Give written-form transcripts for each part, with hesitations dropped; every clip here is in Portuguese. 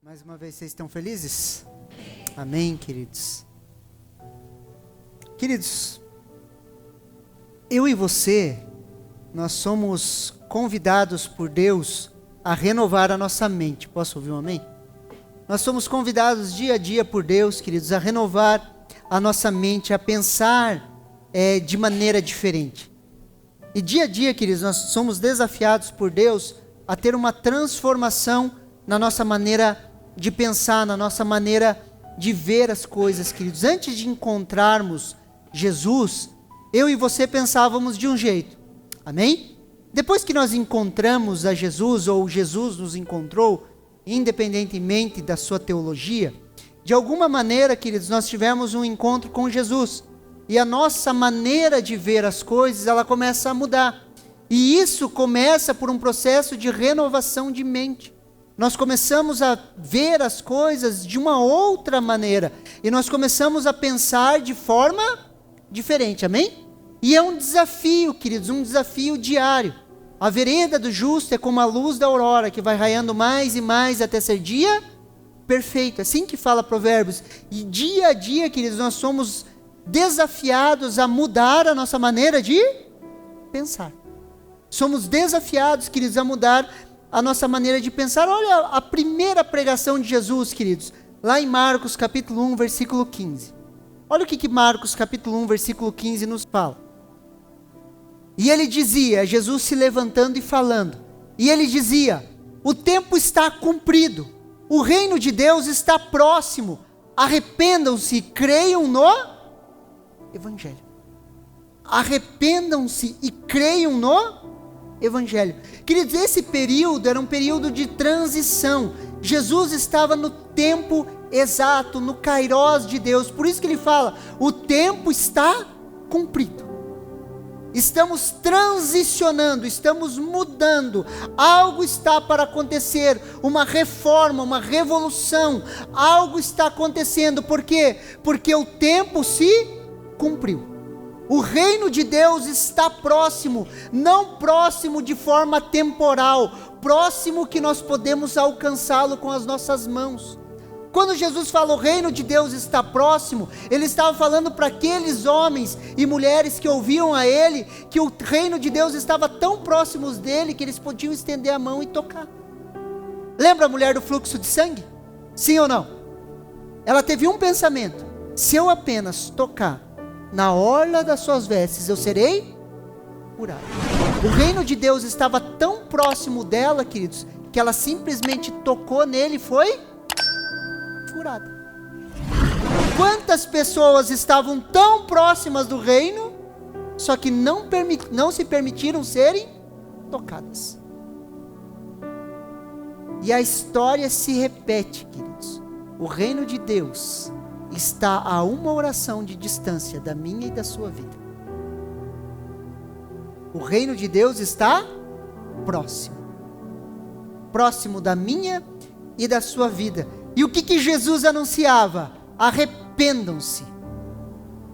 Mais uma vez, vocês estão felizes? Amém, queridos? Queridos, eu e você, nós somos convidados por Deus a renovar a nossa mente. Posso ouvir um amém? Nós somos convidados dia a dia por Deus, queridos, a renovar a nossa mente, a pensar de maneira diferente. E dia a dia, queridos, nós somos desafiados por Deus a ter uma transformação na nossa maneira de pensar, na nossa maneira de ver as coisas, queridos. Antes de encontrarmos Jesus, eu e você pensávamos de um jeito, amém? Depois que nós encontramos a Jesus, ou Jesus nos encontrou, independentemente da sua teologia, de alguma maneira, queridos, nós tivemos um encontro com Jesus, e a nossa maneira de ver as coisas, ela começa a mudar, e isso começa por um processo de renovação de mente. Nós começamos a ver as coisas de uma outra maneira, e nós começamos a pensar de forma diferente, amém? E é um desafio, queridos, um desafio diário. A vereda do justo é como a luz da aurora, que vai raiando mais e mais até ser dia perfeito, assim que fala Provérbios. E dia a dia, queridos, nós somos desafiados a mudar a nossa maneira de pensar. Somos desafiados, queridos, a mudar a nossa maneira de pensar. Olha a primeira pregação de Jesus, queridos, lá em Marcos capítulo 1, versículo 15. Olha o que Marcos capítulo 1, versículo 15 nos fala. E ele dizia, Jesus se levantando e falando, e ele dizia: o tempo está cumprido, o reino de Deus está próximo, arrependam-se e creiam no Evangelho. Arrependam-se e creiam no Evangelho. Queridos, esse período era um período de transição. Jesus estava no tempo exato, no kairós de Deus. Por isso que ele fala, o tempo está cumprido. Estamos transicionando, estamos mudando. Algo está para acontecer, uma reforma, uma revolução. Algo está acontecendo. Por quê? Porque o tempo se cumpriu. O reino de Deus está próximo, não próximo de forma temporal, próximo que nós podemos alcançá-lo com as nossas mãos. Quando Jesus fala o reino de Deus está próximo, ele estava falando para aqueles homens e mulheres que ouviam a ele, que o reino de Deus estava tão próximo dele, que eles podiam estender a mão e tocar. Lembra a mulher do fluxo de sangue? Sim ou não? Ela teve um pensamento: se eu apenas tocar na orla das suas vestes, eu serei curado. O reino de Deus estava tão próximo dela, queridos, que ela simplesmente tocou nele e foi curada. Quantas pessoas estavam tão próximas do reino, só que não se permitiram serem tocadas. E a história se repete, queridos. O reino de Deus está a uma oração de distância da minha e da sua vida. O reino de Deus está próximo. Próximo da minha e da sua vida. E o que Jesus anunciava? Arrependam-se.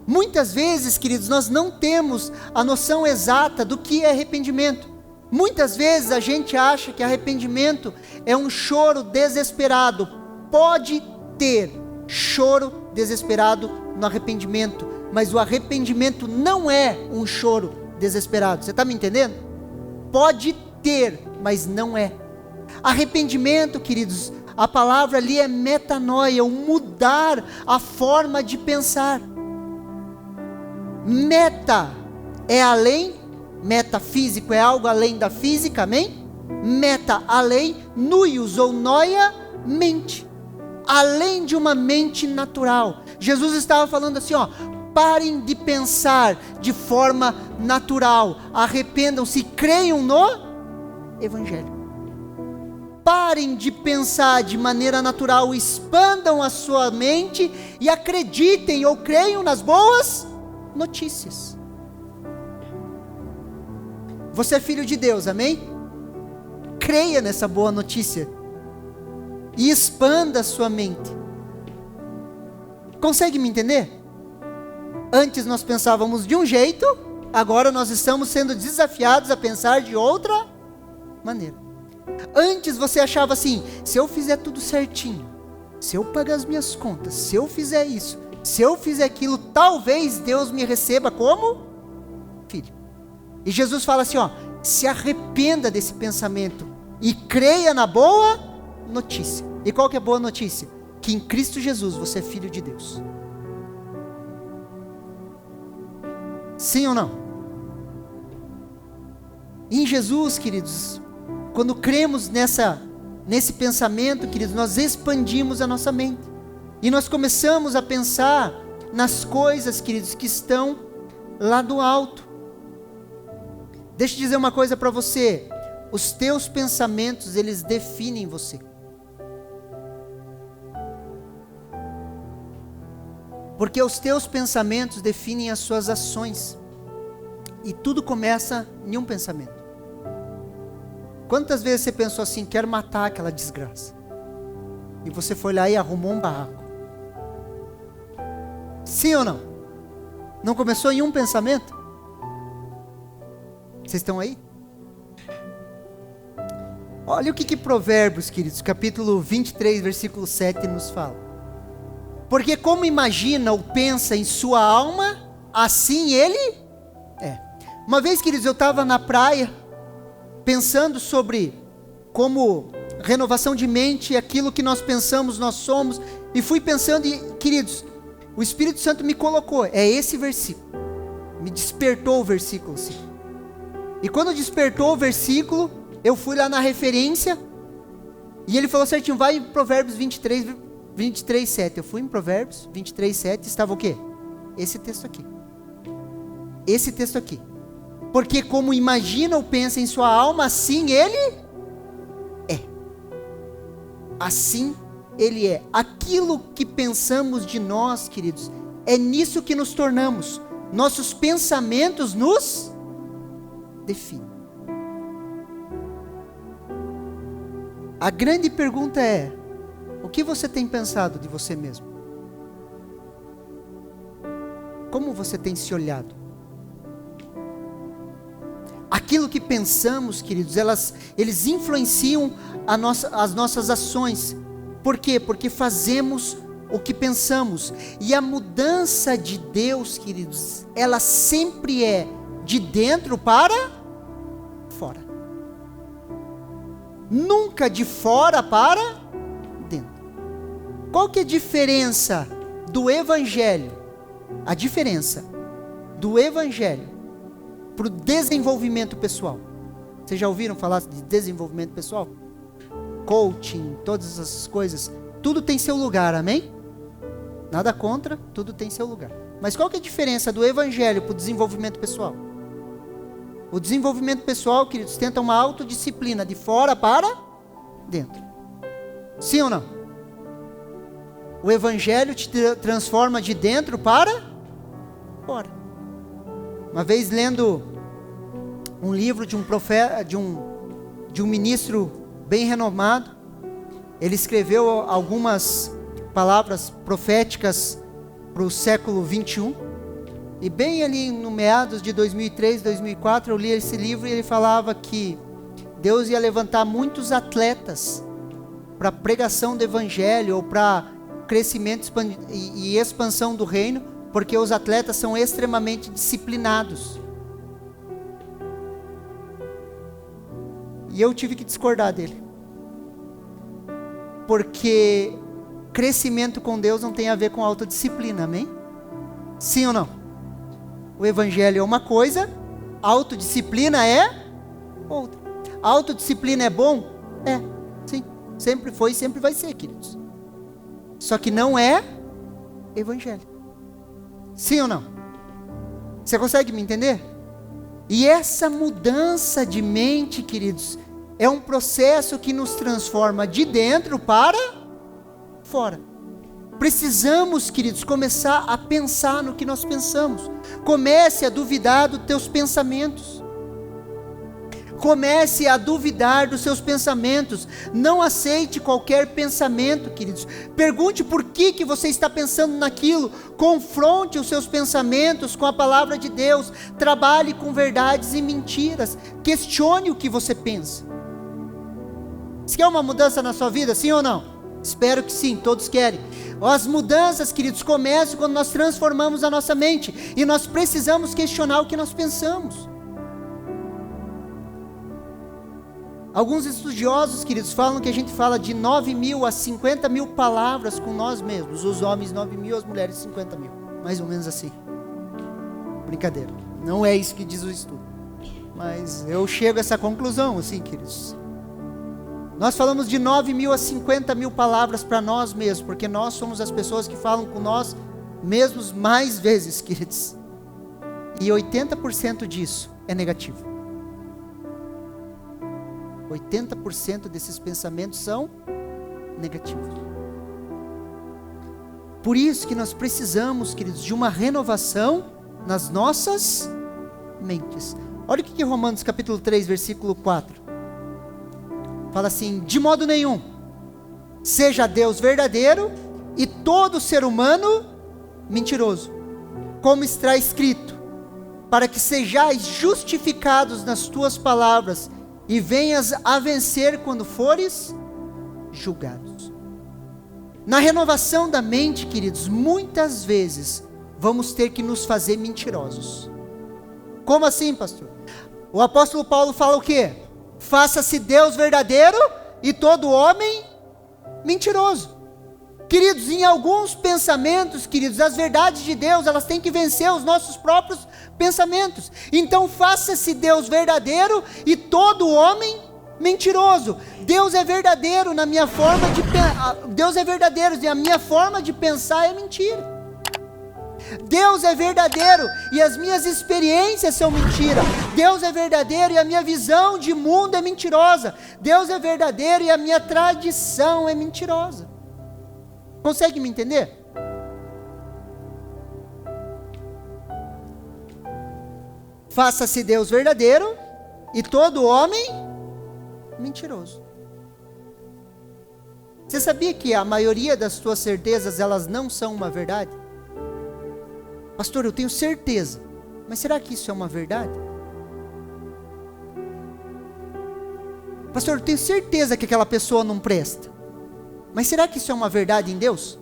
Muitas vezes, queridos, nós não temos a noção exata do que é arrependimento. Muitas vezes a gente acha que arrependimento é um choro desesperado. Pode ter choro desesperado no arrependimento, mas o arrependimento não é um choro desesperado. Você está me entendendo? Pode ter, mas não é. Arrependimento, queridos, a palavra ali é metanoia, o mudar a forma de pensar. Meta é além, metafísico é algo além da física, amém? Meta, além, nuios ou noia, mente. Além de uma mente natural. Jesus estava falando assim, parem de pensar de forma natural, arrependam-se, creiam no Evangelho. Parem de pensar de maneira natural, expandam a sua mente e acreditem ou creiam nas boas notícias. Você é filho de Deus, amém? Creia nessa boa notícia e expanda a sua mente. Consegue me entender? Antes nós pensávamos de um jeito, agora nós estamos sendo desafiados a pensar de outra maneira. Antes você achava assim: se eu fizer tudo certinho, se eu pagar as minhas contas, se eu fizer isso, se eu fizer aquilo, talvez Deus me receba como filho. E Jesus fala assim, ó: se arrependa desse pensamento e creia na boa notícia. E qual que é a boa notícia? Que em Cristo Jesus você é filho de Deus. Sim ou não? Em Jesus, queridos, quando cremos nesse pensamento, queridos, nós expandimos a nossa mente. E nós começamos a pensar nas coisas, queridos, que estão lá do alto. Deixa eu dizer uma coisa para você. Os teus pensamentos, eles definem você. Porque os teus pensamentos definem as suas ações. E tudo começa em um pensamento. Quantas vezes você pensou assim: quero matar aquela desgraça? E você foi lá e arrumou um barraco. Sim ou não? Não começou em um pensamento? Vocês estão aí? Olha o que Provérbios, queridos, capítulo 23, versículo 7 nos fala. Porque como imagina ou pensa em sua alma, assim ele é. Uma vez, queridos, eu estava na praia, pensando sobre como renovação de mente, aquilo que nós pensamos, nós somos, e fui pensando, e, queridos, o Espírito Santo me colocou, é esse versículo, me despertou o versículo assim. E quando despertou o versículo, eu fui lá na referência, e ele falou certinho: vai em Provérbios 23, 7. Eu fui em Provérbios 23, 7, estava o quê? Esse texto aqui. Esse texto aqui. Porque como imagina ou pensa em sua alma, assim ele é. Assim ele é. Aquilo que pensamos de nós, queridos, é nisso que nos tornamos. Nossos pensamentos nos definem. A grande pergunta é: o que você tem pensado de você mesmo? Como você tem se olhado? Aquilo que pensamos, queridos, eles influenciam as nossas ações. Por quê? Porque fazemos o que pensamos. E a mudança de Deus, queridos, ela sempre é de dentro para fora. Nunca de fora para dentro. Qual que é a diferença do Evangelho? A diferença do Evangelho para o desenvolvimento pessoal. Vocês já ouviram falar de desenvolvimento pessoal? Coaching, todas essas coisas. Tudo tem seu lugar, amém? Nada contra, tudo tem seu lugar. Mas qual que é a diferença do Evangelho para o desenvolvimento pessoal? O desenvolvimento pessoal, queridos, tenta uma autodisciplina de fora para dentro. Sim ou não? O Evangelho te transforma de dentro para fora. Uma vez lendo um livro de um profeta, de um ministro bem renomado, ele escreveu algumas palavras proféticas para o século 21, e bem ali no meados de 2003, 2004, eu li esse livro e ele falava que Deus ia levantar muitos atletas para pregação do Evangelho ou para crescimento e expansão do reino, porque os atletas são extremamente disciplinados. E eu tive que discordar dele, porque crescimento com Deus não tem a ver com autodisciplina, amém? Sim ou não? O Evangelho é uma coisa, autodisciplina é outra. Autodisciplina é bom? É, sim, sempre foi e sempre vai ser, queridos. Só que não é Evangelho. Sim ou não? Você consegue me entender? E essa mudança de mente, queridos, é um processo que nos transforma de dentro para fora. Precisamos, queridos, começar a pensar no que nós pensamos. Comece a duvidar dos teus pensamentos. Comece a duvidar dos seus pensamentos. Não aceite qualquer pensamento, queridos. Pergunte por que você está pensando naquilo. Confronte os seus pensamentos com a palavra de Deus. Trabalhe com verdades e mentiras. Questione o que você pensa. Você quer uma mudança na sua vida, sim ou não? Espero que sim, todos querem. As mudanças, queridos, começam quando nós transformamos a nossa mente. E nós precisamos questionar o que nós pensamos. Alguns estudiosos, queridos, falam que a gente fala de 9.000 a 50.000 palavras com nós mesmos. Os homens 9.000, as mulheres 50.000. Mais ou menos assim. Brincadeira. Não é isso que diz o estudo. Mas eu chego a essa conclusão, assim, queridos. Nós falamos de 9.000 a 50.000 palavras para nós mesmos, porque nós somos as pessoas que falam com nós mesmos mais vezes, queridos. E 80% disso é negativo. 80% desses pensamentos são negativos. Por isso que nós precisamos, queridos, de uma renovação nas nossas mentes. Olha o que Romanos capítulo 3, versículo 4. Fala assim: de modo nenhum, seja Deus verdadeiro e todo ser humano mentiroso, como está escrito, para que sejais justificados nas tuas palavras e venhas a vencer quando fores julgados. Na renovação da mente, queridos, muitas vezes vamos ter que nos fazer mentirosos. Como assim, pastor? O apóstolo Paulo fala o quê? Faça-se Deus verdadeiro e todo homem mentiroso. Queridos, em alguns pensamentos, queridos, as verdades de Deus, elas têm que vencer os nossos próprios pensamentos. Então, faça-se Deus verdadeiro e todo homem mentiroso. Deus é verdadeiro na minha forma de Deus é verdadeiro e a minha forma de pensar é mentira. Deus é verdadeiro e as minhas experiências são mentira. Deus é verdadeiro e a minha visão de mundo é mentirosa. Deus é verdadeiro e a minha tradição é mentirosa. Consegue me entender? Faça-se Deus verdadeiro e todo homem mentiroso. Você sabia que a maioria das suas certezas, elas não são uma verdade? Pastor, eu tenho certeza, mas será que isso é uma verdade? Pastor, eu tenho certeza que aquela pessoa não presta, mas será que isso é uma verdade em Deus?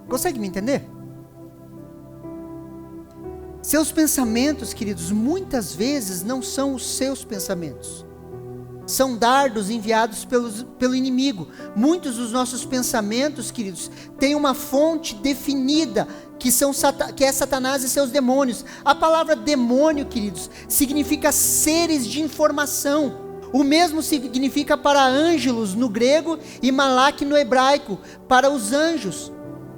Consegue me entender? Seus pensamentos, queridos, muitas vezes não são os seus pensamentos. São dardos enviados pelo inimigo. Muitos dos nossos pensamentos, queridos, têm uma fonte definida, que é Satanás e seus demônios. A palavra demônio, queridos, significa seres de informação. O mesmo significa para ângelos no grego e malak no hebraico, para os anjos.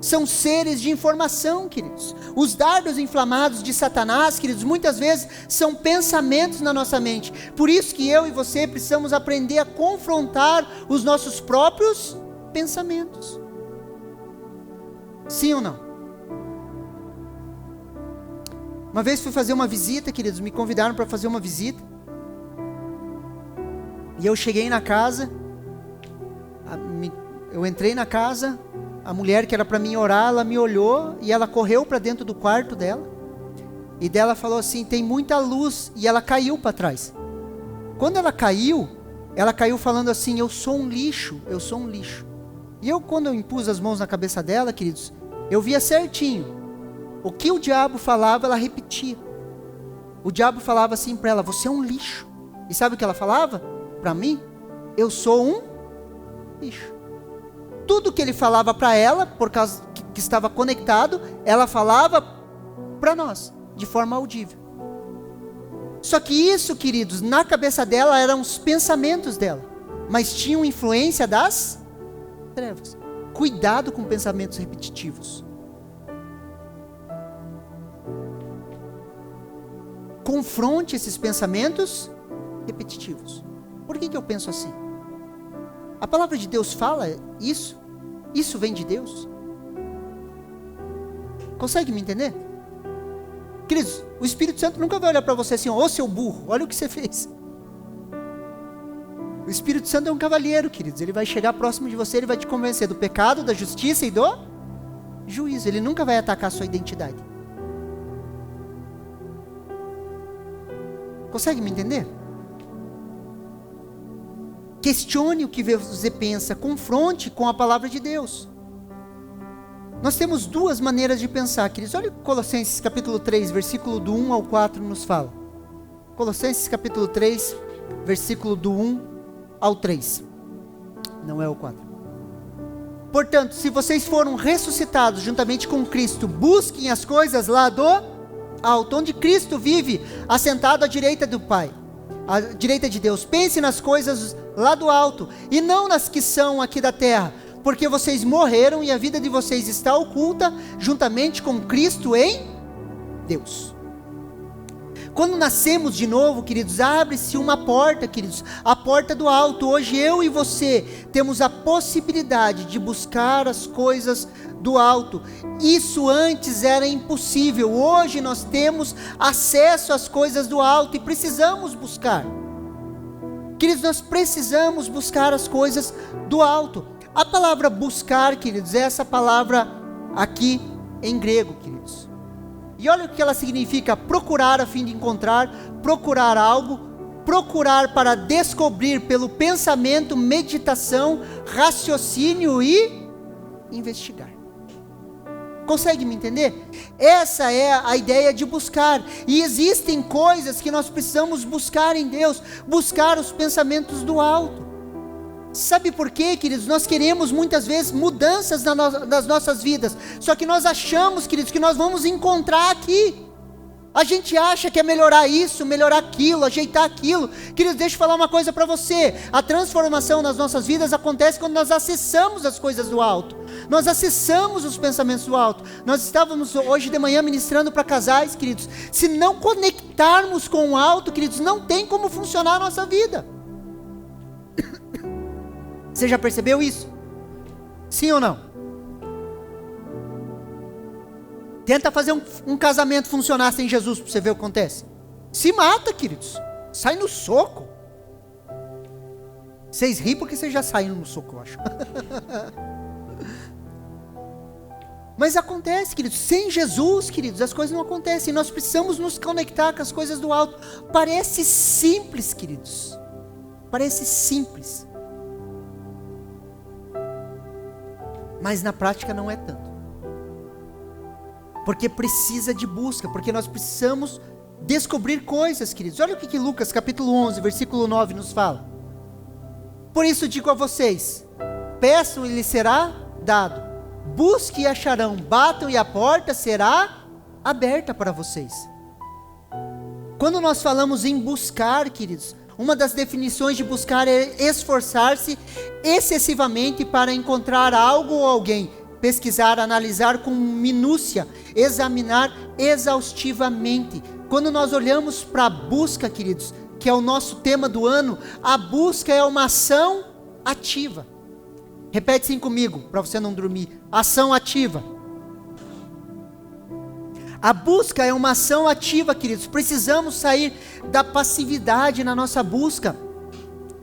São seres de informação, queridos. Os dardos inflamados de Satanás, queridos, muitas vezes são pensamentos na nossa mente. Por isso que eu e você precisamos aprender a confrontar os nossos próprios pensamentos. Sim ou não? Uma vez fui fazer uma visita, queridos, me convidaram para fazer uma visita. E eu cheguei na casa, eu entrei na casa. A mulher que era para mim orar, ela me olhou e ela correu para dentro do quarto dela. E dela falou assim: tem muita luz. E ela caiu para trás. Quando ela caiu falando assim: eu sou um lixo, eu sou um lixo. E quando eu impus as mãos na cabeça dela, queridos, eu via certinho. O que o diabo falava, ela repetia. O diabo falava assim para ela: você é um lixo. E sabe o que ela falava para mim? Eu sou um lixo. Tudo que ele falava para ela, por causa que estava conectado, ela falava para nós, de forma audível. Só que isso, queridos, na cabeça dela eram os pensamentos dela, mas tinham influência das trevas. Cuidado com pensamentos repetitivos. Confronte esses pensamentos repetitivos. Por que eu penso assim? A palavra de Deus fala isso? Isso vem de Deus? Consegue me entender? Queridos, o Espírito Santo nunca vai olhar para você assim: ô seu burro, olha o que você fez. O Espírito Santo é um cavalheiro, queridos. Ele vai chegar próximo de você, ele vai te convencer do pecado, da justiça e do juízo. Ele nunca vai atacar a sua identidade. Consegue me entender? Questione o que você pensa, confronte com a palavra de Deus. Nós temos duas maneiras de pensar, queridos. Olha o que Colossenses capítulo 3, versículo do 1 ao 4 nos fala. Colossenses capítulo 3, versículo do 1 ao 3. Não é o 4. Portanto, se vocês foram ressuscitados juntamente com Cristo, busquem as coisas lá do alto, onde Cristo vive, assentado à direita do Pai, à direita de Deus. Pense nas coisas lá do alto, e não nas que são aqui da terra, porque vocês morreram e a vida de vocês está oculta juntamente com Cristo em Deus. Quando nascemos de novo, queridos, abre-se uma porta, queridos, a porta do alto. Hoje eu e você temos a possibilidade de buscar as coisas do alto. Isso antes era impossível. Hoje nós temos acesso às coisas do alto e precisamos buscar. Queridos, nós precisamos buscar as coisas do alto. A palavra buscar, queridos, é essa palavra aqui em grego, queridos. E olha o que ela significa: procurar a fim de encontrar, procurar algo, procurar para descobrir pelo pensamento, meditação, raciocínio e investigar. Consegue me entender? Essa é a ideia de buscar. E existem coisas que nós precisamos buscar em Deus, buscar os pensamentos do alto. Sabe por quê, queridos? Nós queremos muitas vezes mudanças nas nossas vidas, só que nós achamos, queridos, que nós vamos encontrar aqui. A gente acha que é melhorar isso, melhorar aquilo, ajeitar aquilo. Queridos, deixa eu falar uma coisa para você: a transformação nas nossas vidas acontece quando nós acessamos as coisas do alto, nós acessamos os pensamentos do alto. Nós estávamos hoje de manhã ministrando para casais, queridos. Se não conectarmos com o alto, queridos, não tem como funcionar a nossa vida. Você já percebeu isso? Sim ou não? Tenta fazer um casamento funcionar sem Jesus para você ver o que acontece. Se mata, queridos. Sai no soco. Vocês riem porque vocês já saíram no soco, eu acho. Mas acontece, queridos. Sem Jesus, queridos, as coisas não acontecem. Nós precisamos nos conectar com as coisas do alto. Parece simples, queridos. Parece simples. Mas na prática não é tanto. Porque precisa de busca, porque nós precisamos descobrir coisas, queridos. Olha o que Lucas capítulo 11, versículo 9 nos fala. Por isso digo a vocês: peçam e lhes será dado, busquem e acharão, batam e a porta será aberta para vocês. Quando nós falamos em buscar, queridos, uma das definições de buscar é esforçar-se excessivamente para encontrar algo ou alguém, pesquisar, analisar com minúcia, examinar exaustivamente. Quando nós olhamos para a busca, queridos, que é o nosso tema do ano, a busca é uma ação ativa. Repete assim comigo, para você não dormir: ação ativa. A busca é uma ação ativa, queridos. Precisamos sair da passividade na nossa busca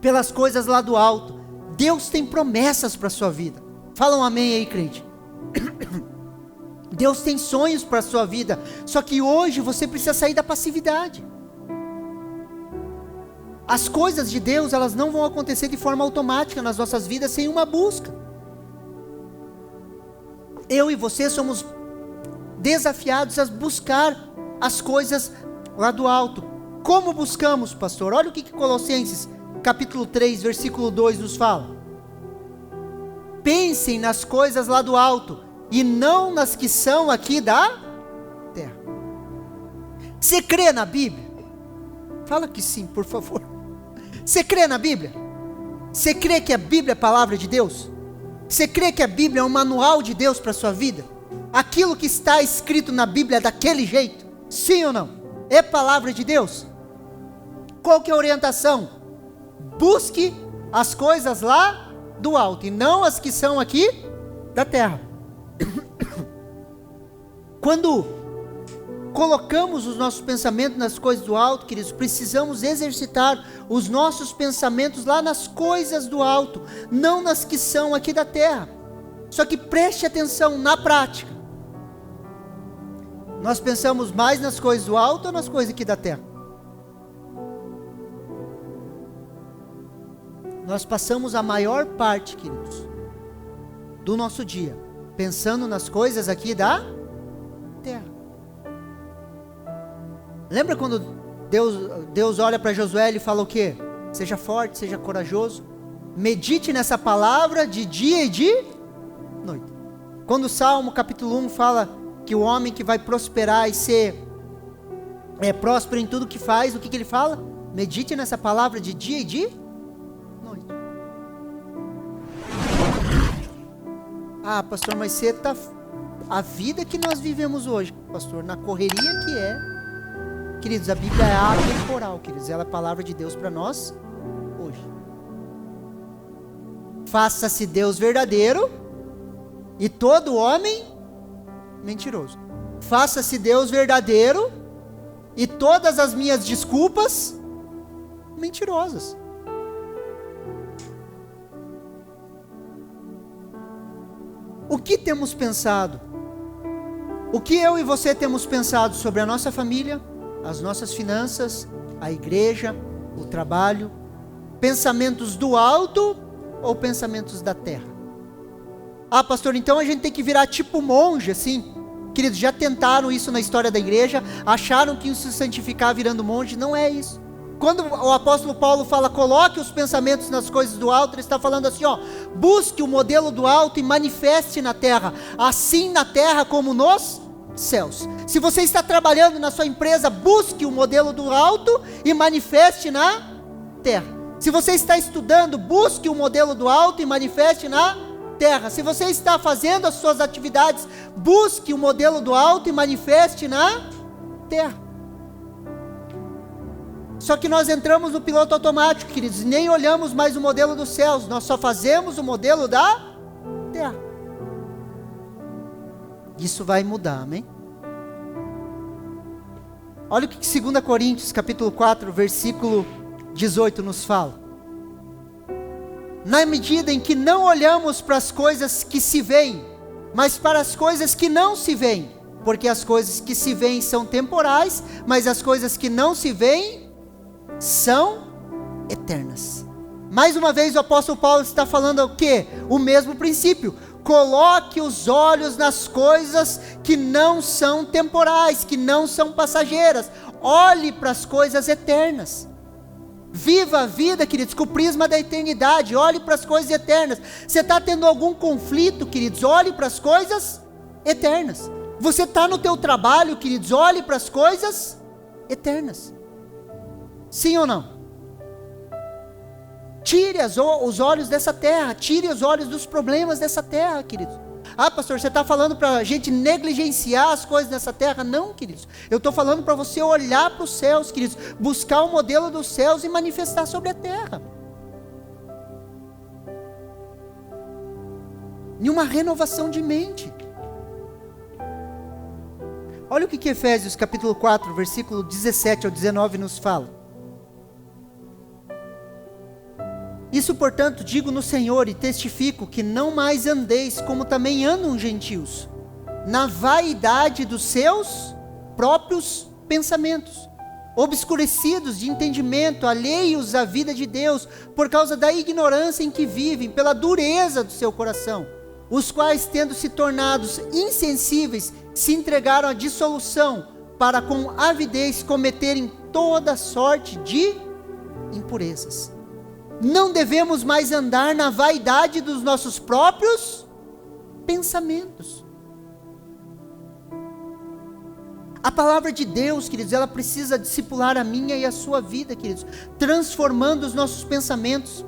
pelas coisas lá do alto. Deus tem promessas para a sua vida. Fala um amém aí, crente. Deus tem sonhos para a sua vida. Só que hoje você precisa sair da passividade. As coisas de Deus, elas não vão acontecer de forma automática nas nossas vidas sem uma busca. Eu e você somos desafiados a buscar as coisas lá do alto. Como buscamos, pastor? Olha o que Colossenses capítulo 3, versículo 2 nos fala. Pensem nas coisas lá do alto e não nas que são aqui da terra. Você crê na Bíblia? Fala que sim, por favor. Você crê na Bíblia? Você crê que a Bíblia é a palavra de Deus? Você crê que a Bíblia é um manual de Deus para a sua vida? Aquilo que está escrito na Bíblia é daquele jeito? Sim ou não? É palavra de Deus? Qual que é a orientação? Busque as coisas lá do alto e não as que são aqui da terra. Quando colocamos os nossos pensamentos nas coisas do alto, queridos, precisamos exercitar os nossos pensamentos lá nas coisas do alto, não nas que são aqui da terra. Só que preste atenção na prática. Nós pensamos mais nas coisas do alto ou nas coisas aqui da terra? nós passamos a maior parte, queridos, do nosso dia pensando nas coisas aqui da terra. Lembra quando Deus olha para Josué e fala o quê? Seja forte, seja corajoso, medite nessa palavra de dia e de noite. Quando o Salmo capítulo 1 fala que o homem que vai prosperar e ser próspero em tudo que faz, o que ele fala? Medite nessa palavra de dia e de noite. Ah, pastor, mas você está... A vida que nós vivemos hoje, pastor, na correria que é... Queridos, a Bíblia é atemporal, queridos. Ela é a palavra de Deus para nós hoje. Faça-se Deus verdadeiro e todo homem mentiroso. Faça-se Deus verdadeiro e todas as minhas desculpas mentirosas. O que temos pensado? O que eu e você temos pensado sobre a nossa família, as nossas finanças, a igreja, o trabalho? Pensamentos do alto ou pensamentos da terra? Ah, pastor, então a gente tem que virar tipo monge, assim. Queridos, já tentaram isso na história da igreja, acharam que isso se santificar virando monge. Não é isso. Quando o apóstolo Paulo fala, coloque os pensamentos nas coisas do alto, ele está falando assim, ó, busque o modelo do alto e manifeste na terra, assim na terra como nos céus. Se você está trabalhando na sua empresa, busque o modelo do alto e manifeste na terra. Se você está estudando, busque o modelo do alto e manifeste na terra. Se você está fazendo as suas atividades, busque o modelo do alto e manifeste na terra. Só que nós entramos no piloto automático, queridos, e nem olhamos mais o modelo dos céus, nós só fazemos o modelo da terra. Isso vai mudar, amém? Olha o que 2 Coríntios capítulo 4, versículo 18 nos fala. Na medida em que não olhamos para as coisas que se veem, mas para as coisas que não se veem, porque as coisas que se veem são temporais, mas as coisas que não se veem são eternas. Mais uma vez o apóstolo Paulo está falando o quê? O mesmo princípio. Coloque os olhos nas coisas que não são temporais, que não são passageiras. Olhe para as coisas eternas. Viva a vida, queridos, com o prisma da eternidade. Olhe para as coisas eternas. Você está tendo algum conflito, queridos? Olhe para as coisas eternas. Você está no teu trabalho, queridos? Olhe para as coisas eternas. Sim ou não? Tire os olhos dessa terra, tire os olhos dos problemas dessa terra, queridos. Ah, pastor, você está falando para a gente negligenciar as coisas dessa terra? Não, queridos. Eu estou falando para você olhar para os céus, queridos, buscar o modelo dos céus e manifestar sobre a terra. Em uma renovação de mente. Olha o que Efésios capítulo 4, versículo 17 ao 19 nos fala. Isso, portanto, digo no Senhor e testifico que não mais andeis como também andam os gentios, na vaidade dos seus próprios pensamentos, obscurecidos de entendimento, alheios à vida de Deus, por causa da ignorância em que vivem, pela dureza do seu coração, os quais, tendo se tornados insensíveis, se entregaram à dissolução, para com avidez cometerem toda sorte de impurezas. Não devemos mais andar na vaidade dos nossos próprios pensamentos. A palavra de Deus, queridos, ela precisa discipular a minha e a sua vida, queridos, transformando os nossos pensamentos.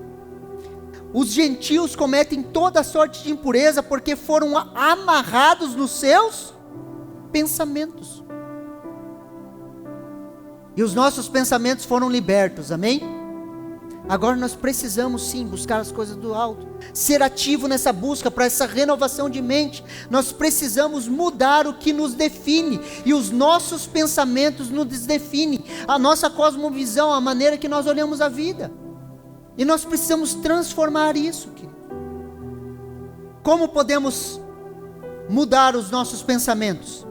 Os gentios cometem toda sorte de impureza porque foram amarrados nos seus pensamentos. E os nossos pensamentos foram libertos, amém? Agora nós precisamos sim buscar as coisas do alto, ser ativo nessa busca para essa renovação de mente. Nós precisamos mudar o que nos define, e os nossos pensamentos nos definem, a nossa cosmovisão, a maneira que nós olhamos a vida, e nós precisamos transformar isso, querido. Como podemos mudar os nossos pensamentos?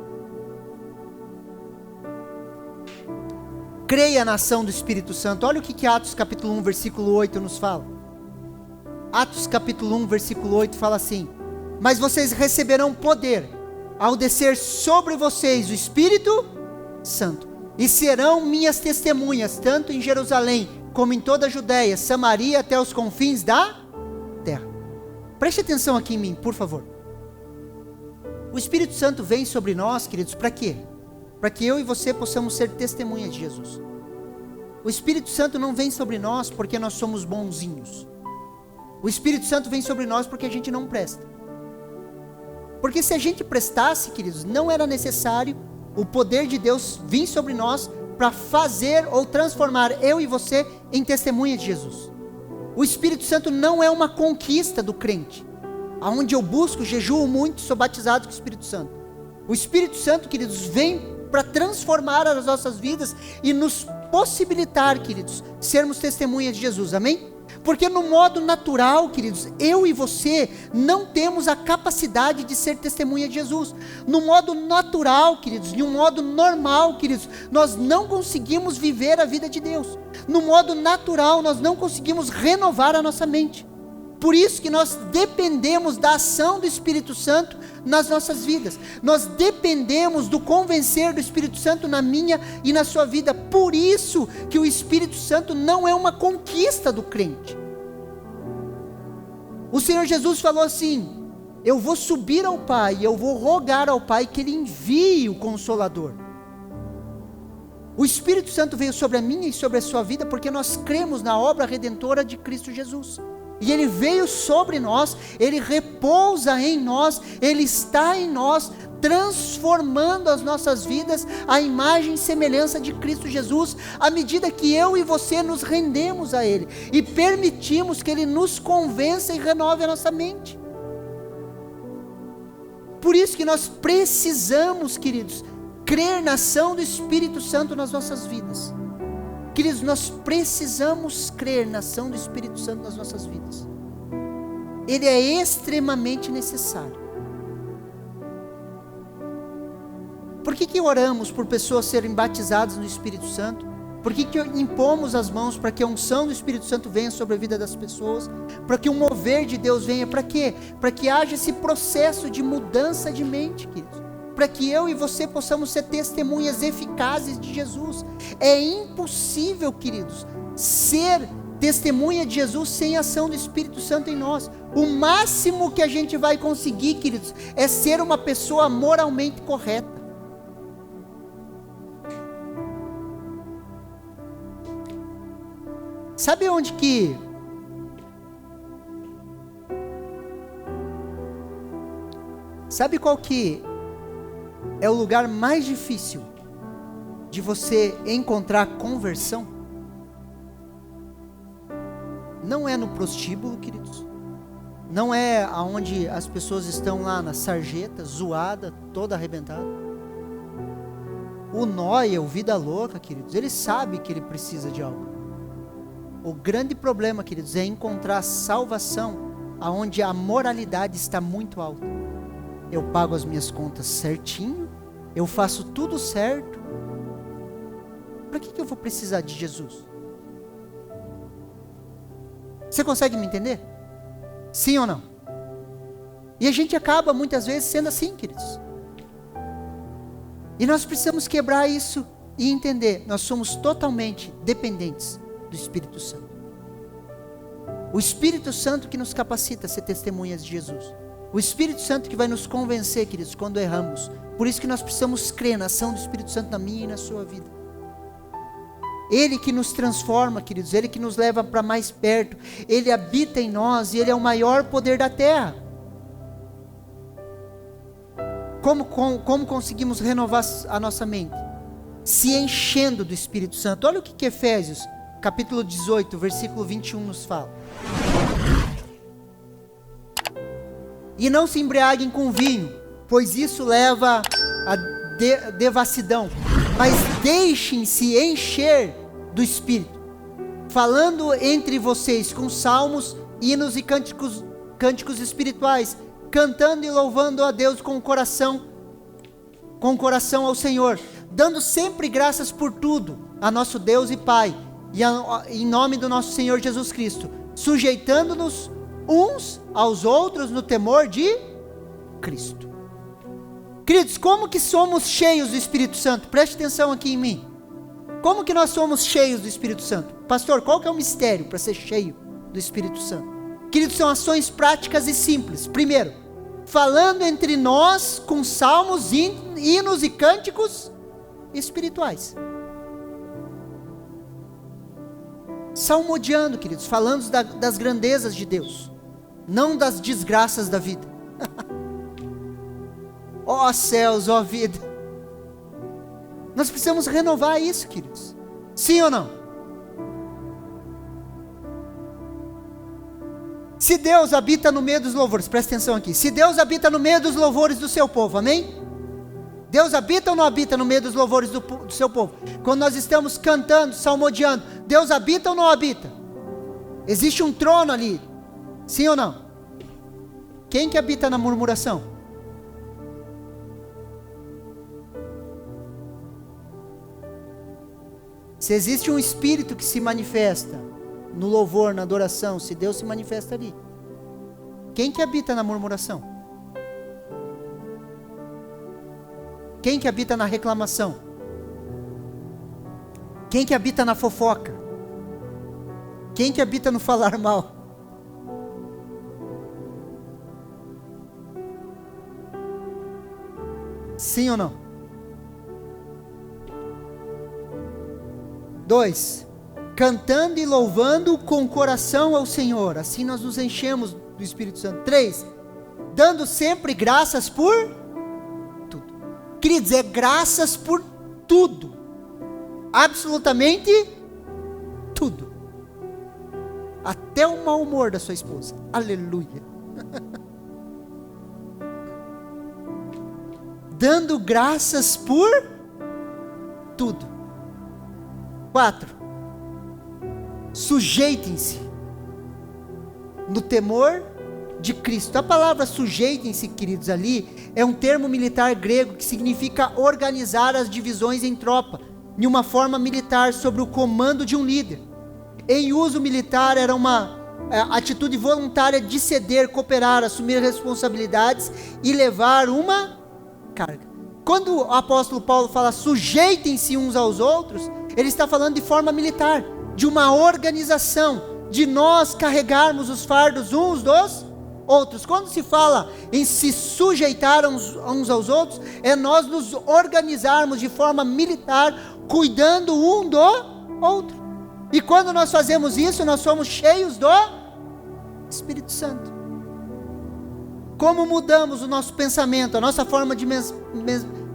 Creia na ação do Espírito Santo. Olha o que Atos capítulo 1, versículo 8 nos fala. Atos capítulo 1, versículo 8 fala assim: mas vocês receberão poder ao descer sobre vocês o Espírito Santo, e serão minhas testemunhas, tanto em Jerusalém, como em toda a Judéia, Samaria, até os confins da terra. Preste atenção aqui em mim, por favor. O Espírito Santo vem sobre nós, queridos, para quê? Para que eu e você possamos ser testemunhas de Jesus. O Espírito Santo não vem sobre nós porque nós somos bonzinhos. O Espírito Santo vem sobre nós porque a gente não presta. Porque se a gente prestasse, queridos, não era necessário o poder de Deus vir sobre nós para fazer ou transformar eu e você em testemunha de Jesus. O Espírito Santo não é uma conquista do crente, aonde eu busco, jejuo muito, sou batizado com o Espírito Santo. O Espírito Santo, queridos, vem para transformar as nossas vidas e nos possibilitar, queridos, sermos testemunhas de Jesus, amém? Porque no modo natural, queridos, eu e você não temos a capacidade de ser testemunha de Jesus. No modo natural, queridos, de um modo normal, queridos, nós não conseguimos viver a vida de Deus. No modo natural, nós não conseguimos renovar a nossa mente. Por isso que nós dependemos da ação do Espírito Santo nas nossas vidas. Nós dependemos do convencer do Espírito Santo na minha e na sua vida. Por isso que o Espírito Santo não é uma conquista do crente. O Senhor Jesus falou assim: eu vou subir ao Pai, eu vou rogar ao Pai que Ele envie o Consolador. O Espírito Santo veio sobre a minha e sobre a sua vida porque nós cremos na obra redentora de Cristo Jesus. E Ele veio sobre nós, Ele repousa em nós, Ele está em nós, transformando as nossas vidas à imagem e semelhança de Cristo Jesus, à medida que eu e você nos rendemos a Ele, e permitimos que Ele nos convença e renove a nossa mente. Por isso que nós precisamos, queridos, crer na ação do Espírito Santo nas nossas vidas. Queridos, nós precisamos crer na ação do Espírito Santo nas nossas vidas. Ele é extremamente necessário. Por que oramos por pessoas serem batizadas no Espírito Santo? Por que impomos as mãos para que a unção do Espírito Santo venha sobre a vida das pessoas? Para que o mover de Deus venha? Para quê? Para que haja esse processo de mudança de mente, queridos. Para que eu e você possamos ser testemunhas eficazes de Jesus. É impossível, queridos, ser testemunha de Jesus sem a ação do Espírito Santo em nós. O máximo que a gente vai conseguir, queridos, é ser uma pessoa moralmente correta. Sabe onde que sabe qual que é o lugar mais difícil de você encontrar conversão? Não é no prostíbulo, queridos. Não é aonde as pessoas estão lá na sarjeta, zoada, toda arrebentada. O nóia, o vida louca, queridos, ele sabe que ele precisa de algo. O grande problema, queridos, é encontrar salvação aonde a moralidade está muito alta. Eu pago as minhas contas certinho, eu faço tudo certo. Para que eu vou precisar de Jesus? Você consegue me entender? Sim ou não? E a gente acaba muitas vezes sendo assim, queridos. E nós precisamos quebrar isso e entender, nós somos totalmente dependentes do Espírito Santo. O Espírito Santo que nos capacita a ser testemunhas de Jesus. O Espírito Santo que vai nos convencer, queridos, quando erramos. Por isso que nós precisamos crer na ação do Espírito Santo na minha e na sua vida. Ele que nos transforma, queridos, Ele que nos leva para mais perto. Ele habita em nós e Ele é o maior poder da terra. Como conseguimos renovar a nossa mente? Se enchendo do Espírito Santo. Olha o que Efésios capítulo 18, versículo 21 nos fala. E não se embriaguem com vinho, pois isso leva a devassidão, mas deixem-se encher do Espírito, falando entre vocês com salmos, hinos e cânticos espirituais, cantando e louvando a Deus com o coração ao Senhor, dando sempre graças por tudo a nosso Deus e Pai, e em nome do nosso Senhor Jesus Cristo, sujeitando-nos uns aos outros no temor de Cristo. Queridos, como que somos cheios do Espírito Santo? Preste atenção aqui em mim. Como que nós somos cheios do Espírito Santo? Pastor, qual que é o mistério para ser cheio do Espírito Santo? Queridos, são ações práticas e simples. Primeiro, falando entre nós com salmos, hinos e cânticos espirituais. Salmodiando, queridos, falando das grandezas de Deus, não das desgraças da vida. Ó céus, ó vida. Nós precisamos renovar isso, queridos. Sim ou não? Se Deus habita no meio dos louvores, presta atenção aqui. Se Deus habita no meio dos louvores do seu povo, amém? Deus habita ou não habita no meio dos louvores do seu povo? Quando nós estamos cantando, salmodiando, Deus habita ou não habita? Existe um trono ali, sim ou não? Quem que habita na murmuração? Se existe um espírito que se manifesta no louvor, na adoração, se Deus se manifesta ali, quem que habita na murmuração? Quem que habita na reclamação? Quem que habita na fofoca? Quem que habita no falar mal? Sim ou não? 2, cantando e louvando com o coração ao Senhor, assim nós nos enchemos do Espírito Santo. 3, dando sempre graças por tudo. Queridos, é graças por tudo, absolutamente tudo, até o mau humor da sua esposa, aleluia. Dando graças por tudo. 4, sujeitem-se no temor de Cristo. A palavra sujeitem-se, queridos, ali é um termo militar grego que significa organizar as divisões em tropa, em uma forma militar, sob o comando de um líder. Em uso militar era uma atitude voluntária de ceder, cooperar, assumir responsabilidades e levar uma carga. Quando o apóstolo Paulo fala sujeitem-se uns aos outros, ele está falando de forma militar, de uma organização, de nós carregarmos os fardos uns dos outros. Quando se fala em se sujeitar uns aos outros, é nós nos organizarmos de forma militar, cuidando um do outro. E quando nós fazemos isso, nós somos cheios do Espírito Santo. Como mudamos o nosso pensamento, a nossa forma de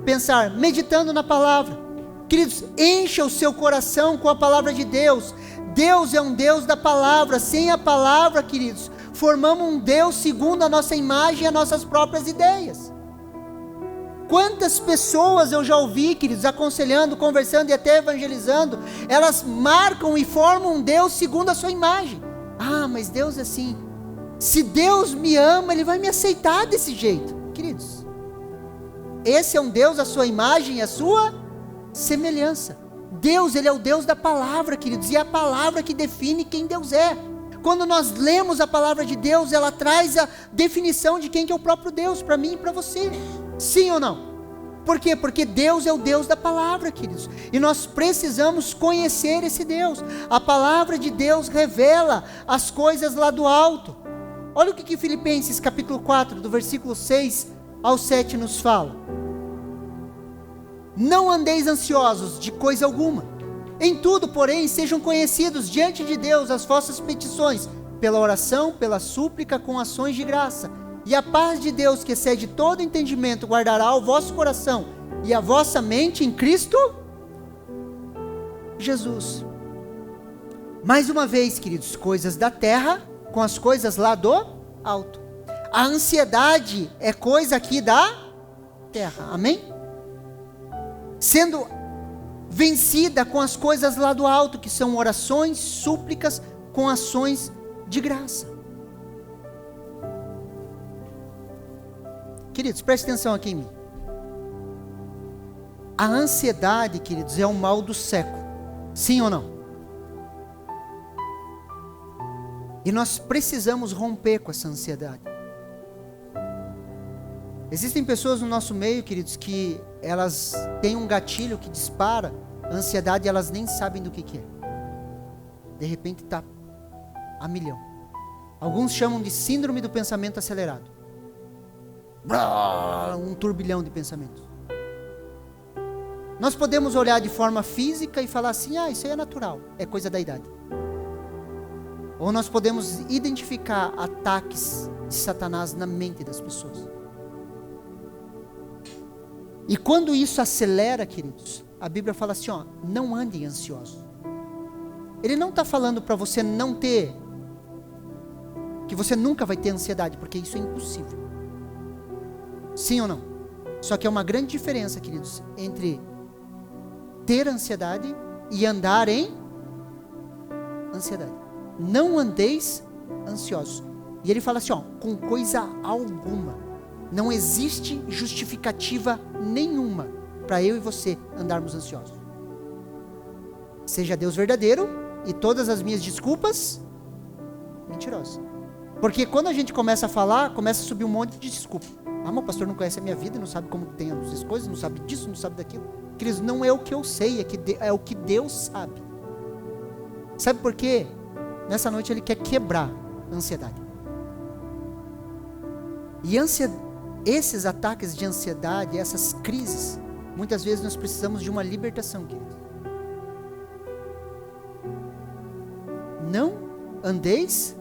pensar? Meditando na palavra. Queridos, encha o seu coração com a palavra de Deus. Deus é um Deus da palavra. Sem a palavra, queridos, formamos um Deus segundo a nossa imagem e as nossas próprias ideias. Quantas pessoas eu já ouvi, queridos, aconselhando, conversando e até evangelizando, elas marcam e formam um Deus segundo a sua imagem. Ah, mas Deus é assim. Se Deus me ama, Ele vai me aceitar desse jeito. Queridos, esse é um Deus à sua imagem e à sua semelhança. Deus, Ele é o Deus da palavra, queridos, e é a palavra que define quem Deus é. Quando nós lemos a palavra de Deus, ela traz a definição de quem que é o próprio Deus, para mim e para você. Sim ou não? Por quê? Porque Deus é o Deus da palavra, queridos, e nós precisamos conhecer esse Deus. A palavra de Deus revela as coisas lá do alto. Olha o que Filipenses capítulo 4, do versículo 6 ao 7 nos fala. Não andeis ansiosos de coisa alguma. Em tudo, porém, sejam conhecidos diante de Deus as vossas petições, pela oração, pela súplica, com ações de graça. E a paz de Deus, que excede todo entendimento, guardará o vosso coração e a vossa mente em Cristo Jesus. Mais uma vez, queridos, coisas da terra com as coisas lá do alto. A ansiedade é coisa aqui da terra, amém? Sendo vencida com as coisas lá do alto, que são orações, súplicas, com ações de graça. Queridos, prestem atenção aqui em mim. A ansiedade, queridos, é o mal do século. Sim ou não? E nós precisamos romper com essa ansiedade. Existem pessoas no nosso meio, queridos, que elas têm um gatilho que dispara a ansiedade e elas nem sabem do que é. De repente está a milhão. Alguns chamam de síndrome do pensamento acelerado. Um turbilhão de pensamentos. Nós podemos olhar de forma física e falar assim, isso aí é natural, é coisa da idade. Ou nós podemos identificar ataques de Satanás na mente das pessoas. E quando isso acelera, queridos, a Bíblia fala assim, não andem ansiosos. Ele não está falando para você não ter, que você nunca vai ter ansiedade, porque isso é impossível. Sim ou não? Só que é uma grande diferença, queridos, entre ter ansiedade e andar em ansiedade. Não andeis ansiosos. E ele fala assim, com coisa alguma. Não existe justificativa nenhuma para eu e você andarmos ansiosos. Seja Deus verdadeiro e todas as minhas desculpas mentirosas. Porque quando a gente começa a falar, começa a subir um monte de desculpa. Mas o pastor não conhece a minha vida, não sabe como tem as coisas, não sabe disso, não sabe daquilo. Queridos, não é o que eu sei, é o que Deus sabe. Sabe por quê? Nessa noite Ele quer quebrar a ansiedade. E esses ataques de ansiedade, essas crises, muitas vezes nós precisamos de uma libertação, queridos. Não andeis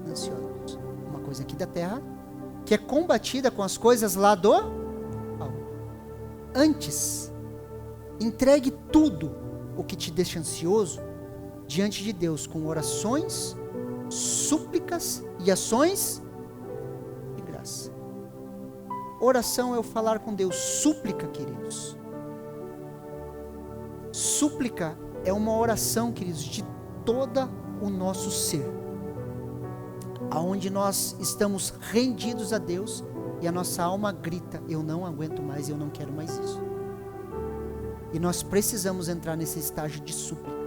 ansiosos. Uma coisa aqui da terra, que é combatida com as coisas lá do alto. Antes, entregue tudo o que te deixa ansioso diante de Deus, com orações, súplicas e ações de graça. Oração é o falar com Deus. Súplica, queridos. Súplica é uma oração, queridos, de todo o nosso ser. Aonde nós estamos rendidos a Deus e a nossa alma grita, eu não aguento mais, eu não quero mais isso. E nós precisamos entrar nesse estágio de súplica.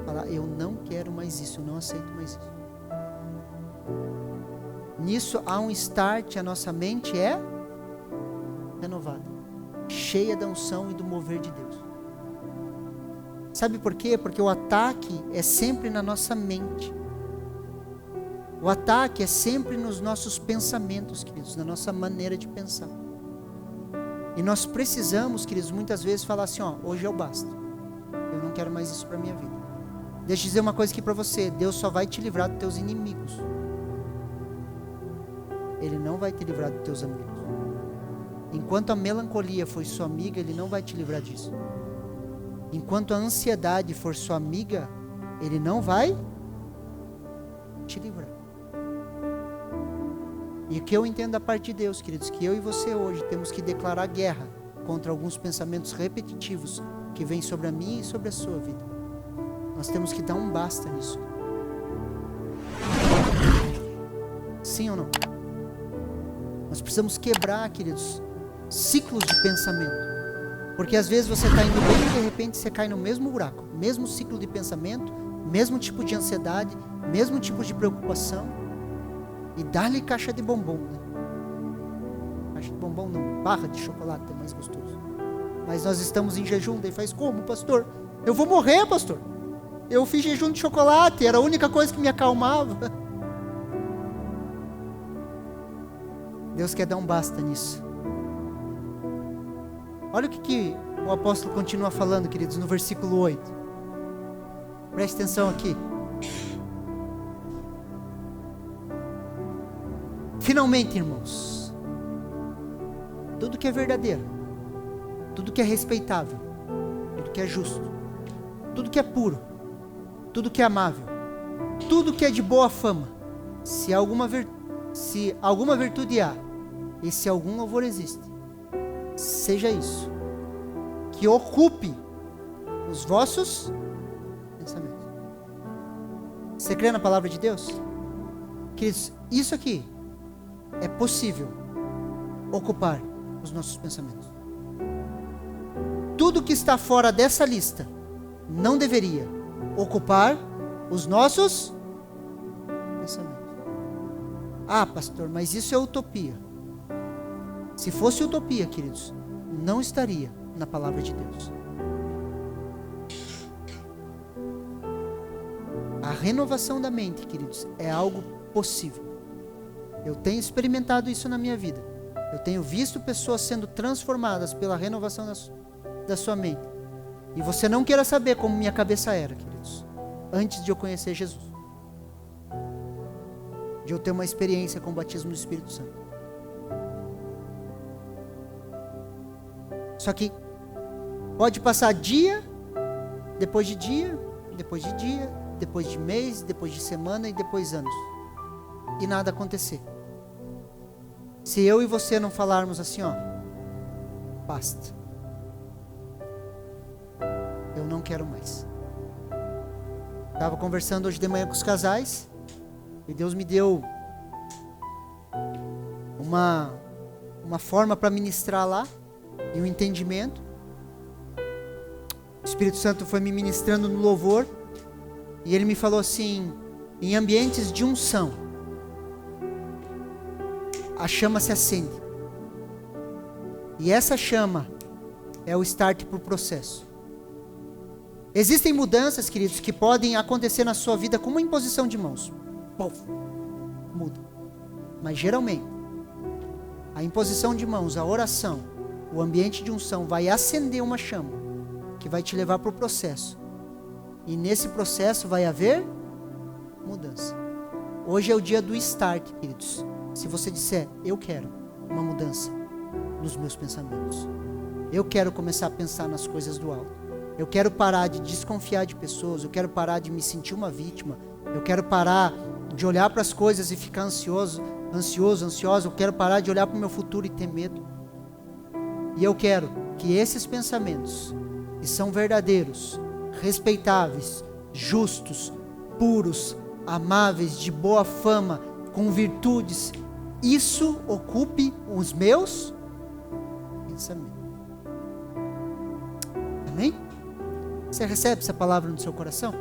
Falar, eu não quero mais isso, eu não aceito mais isso. Nisso há um start, a nossa mente é renovada, cheia da unção e do mover de Deus. Sabe por quê? Porque o ataque é sempre na nossa mente. O ataque é sempre nos nossos pensamentos, queridos, na nossa maneira de pensar. E nós precisamos, queridos, muitas vezes falar assim, hoje eu basta. Eu não quero mais isso para a minha vida. Deixa eu dizer uma coisa aqui para você, Deus só vai te livrar dos teus inimigos. Ele não vai te livrar dos teus amigos. Enquanto a melancolia for sua amiga, Ele não vai te livrar disso. Enquanto a ansiedade for sua amiga, Ele não vai te livrar. E o que eu entendo da parte de Deus, queridos, que eu e você hoje temos que declarar guerra contra alguns pensamentos repetitivos que vêm sobre a minha e sobre a sua vida. Nós temos que dar um basta nisso. Sim ou não? Nós precisamos quebrar, queridos, ciclos de pensamento. Porque às vezes você está indo bem e de repente você cai no mesmo buraco. Mesmo ciclo de pensamento, mesmo tipo de ansiedade, mesmo tipo de preocupação. E dá-lhe caixa de bombom, né? Caixa de bombom não, barra de chocolate é mais gostoso. Mas nós estamos em jejum, daí faz como, pastor? Eu vou morrer, pastor. Eu fiz jejum de chocolate, era a única coisa que me acalmava. Deus quer dar um basta nisso. Olha o que o apóstolo continua falando, queridos, no versículo 8. Preste atenção aqui. Finalmente, irmãos, tudo que é verdadeiro, tudo que é respeitável, tudo que é justo, tudo que é puro, tudo que é amável, tudo que é de boa fama, se alguma virtude há, e se algum louvor existe, seja isso, que ocupe os vossos pensamentos. Você crê na palavra de Deus? Queridos, isso aqui é possível ocupar os nossos pensamentos. Tudo que está fora dessa lista não deveria ocupar os nossos Ah, pastor, mas isso é utopia. Se fosse utopia, queridos, não estaria na palavra de Deus. A renovação da mente, queridos, é algo possível. Eu tenho experimentado isso na minha vida. Eu tenho visto pessoas sendo transformadas pela renovação da sua mente. E você não queira saber como minha cabeça era, queridos, antes de eu conhecer Jesus. De eu ter uma experiência com o batismo do Espírito Santo. Só que pode passar dia, depois de dia, depois de dia, depois de mês, depois de semana e depois anos. E nada acontecer. Se eu e você não falarmos assim, ó, basta. Eu não quero mais. Estava conversando hoje de manhã com os casais e Deus me deu uma forma para ministrar lá e um entendimento. O Espírito Santo foi me ministrando no louvor e ele me falou assim, em ambientes de unção, a chama se acende. E essa chama é o start para o processo. Existem mudanças, queridos, que podem acontecer na sua vida com uma imposição de mãos. Pof, muda. Mas geralmente, a imposição de mãos, a oração, o ambiente de unção vai acender uma chama que vai te levar para o processo. E nesse processo vai haver mudança. Hoje é o dia do start, queridos. Se você disser, eu quero uma mudança nos meus pensamentos. Eu quero começar a pensar nas coisas do alto. Eu quero parar de desconfiar de pessoas. Eu quero parar de me sentir uma vítima. Eu quero parar de olhar para as coisas e ficar ansiosa. Eu quero parar de olhar para o meu futuro e ter medo. E eu quero que esses pensamentos, que são verdadeiros, respeitáveis, justos, puros, amáveis, de boa fama, com virtudes, isso ocupe os meus pensamentos. Amém? Você recebe essa palavra no seu coração?